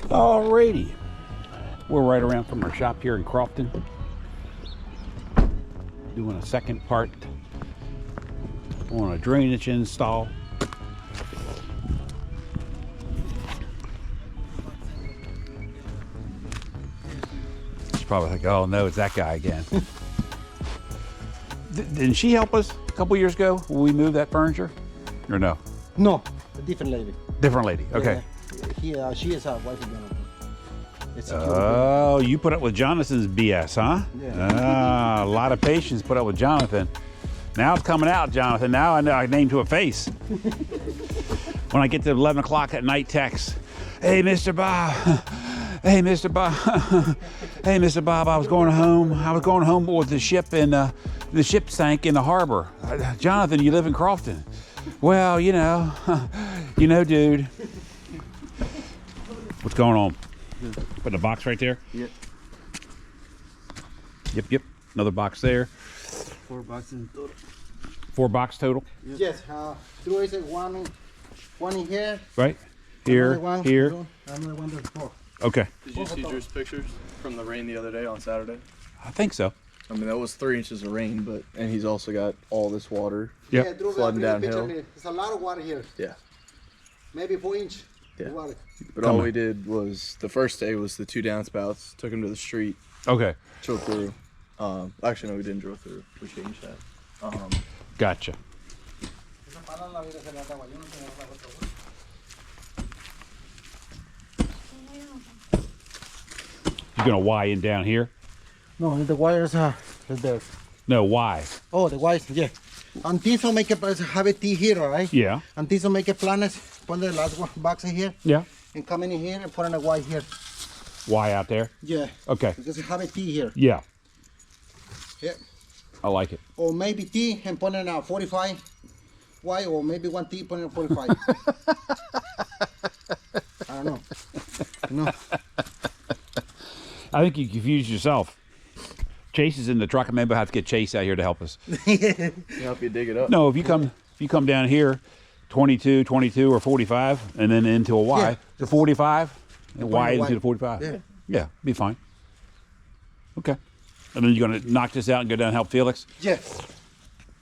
Alrighty, we're right around from our shop here in Crofton, doing a second part on a drainage install. She's probably like, oh no, it's that guy again. Didn't she help us a couple years ago when we moved that furniture, or no? No, a different lady. Different lady, okay. Yeah, she is our wife again. Oh, you put up with Jonathan's BS, huh? Yeah. Ah, a lot of patience put up with Jonathan. Now it's coming out, Jonathan. Now I know I named to a face. When I get to 11 o'clock at night text, hey, Mr. Bob. Hey, Mr. Bob. Hey, Mr. Bob, I was going home with the ship, and the ship sank in the harbor. Jonathan, you live in Crofton. Well, you know, dude. What's going on? Put a box right there? Yep. Yep. Another box there. 4 boxes in total. 4 box total? Yep. Yes, there is one in here. Right? Here, one, here. Another one there's 4. Okay. Did you see Drew's pictures from the rain the other day on Saturday? I think so. I mean, that was 3 inches of rain, and he's also got all this water Yep. flooding downhill. There's a lot of water here. Yeah. Maybe 4 inch water. But all we did was, the first day was the 2 downspouts, took him to the street, Okay. drilled through. Actually, no, we didn't drill through. We changed that. Gotcha. You're gonna Y in down here? No, the wires are there. No, Y. Oh, the wires, yeah. And this will make have a T here, all right? Yeah. And this will make a planet. Put the last one box in here. Yeah. And come in here and put in a Y here. Y out there? Yeah. Okay. Just have a T here. Yeah. Yeah. I like it. Or maybe T and put in a 45 Y, or maybe 1 T put in a 45. I don't know. No. I think you confused yourself. Chase is in the truck, and maybe I'll have to get Chase out here to help us. Help you dig it up. No, if you come down here, 22, or 45, and then into a Y, Yeah. to 45, and Y into Y. the 45. Yeah. Yeah, be fine. Okay. And then you're gonna knock this out and go down and help Felix? Yes.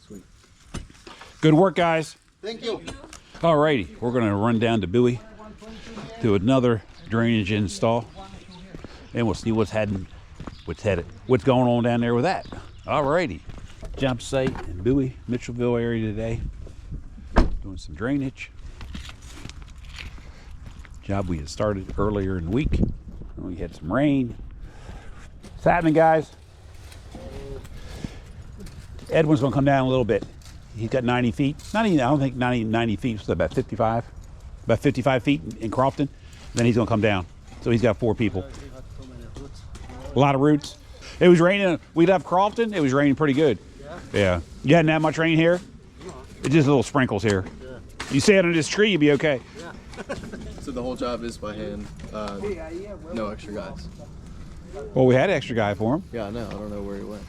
Sweet. Good work, guys. Thank you. All righty, we're gonna run down to Bowie to another drainage install, and we'll see what's going on down there with that. All righty, job site in Bowie, Mitchellville area today, doing some drainage. Job we had started earlier in the week. We had some rain. What's happening, guys? Edwin's gonna come down a little bit. He's got 90 feet. Not even, I don't think 90 feet, so about 55. About 55 feet in Crofton. Then he's gonna come down. So he's got 4 people. A lot of roots. It was raining. We left Crofton. It was raining pretty good. Yeah. You hadn't had much rain here? It's just little sprinkles here. You stay under this tree, you'll be okay. So the whole job is by hand. No extra guys. Well, we had an extra guy for him. Yeah, I know. I don't know where he went.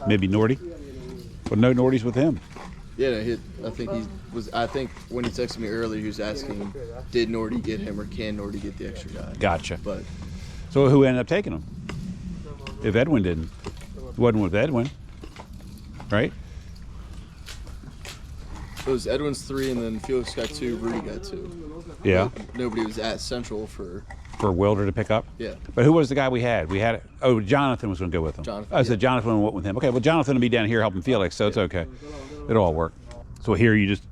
Maybe Nordy. But no Nordy's with him. Yeah, I think when he texted me earlier, he was asking, did Nordy get him or can Nordy get the extra guy? Gotcha. But So who ended up taking him? If Edwin didn't. It wasn't with Edwin. Right? it was Edwin's 3, and then Felix got 2, Rudy got 2. Yeah. Nobody was at Central for Wilder to pick up? Yeah. But who was the guy we had? Jonathan was going to go with him. Jonathan, I said Jonathan went with him. Okay, well, Jonathan will be down here helping Felix, so it's okay. It'll all work. So here you just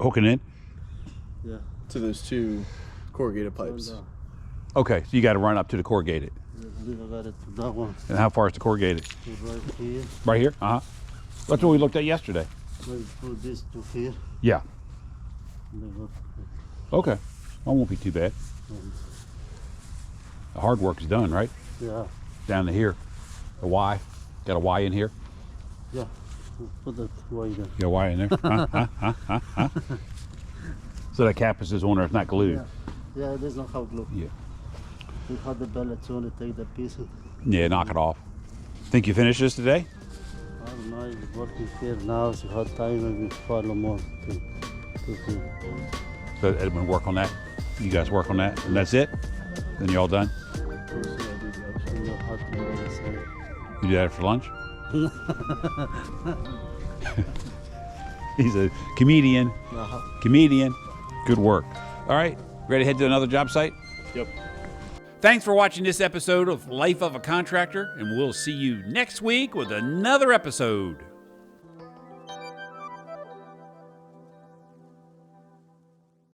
hooking in? Yeah. To those 2 corrugated pipes. Okay, so you got to run up to the corrugated. That one. And how far is the corrugated? Right here. Right here? Uh-huh. That's what we looked at yesterday. Put this to here. Yeah. Okay. That won't be too bad. The hard work is done, right? Yeah. Down to here. The Y. Got a Y in here? Yeah. Put that Y there. Got a Y in there? So that cap is just on there, it's not glued. Yeah, it is not how it looks. Yeah. We cut the bellet to only take the pieces. Yeah, knock it off. Think you finished this today? I don't know, it's working here now, it's hot time and we follow more to So Edwin work on that? You guys work on that, and that's it? Then you're all done? You do that for lunch? He's a comedian. Comedian. Good work. All right, ready to head to another job site? Yep. Thanks for watching this episode of Life of a Contractor, and we'll see you next week with another episode.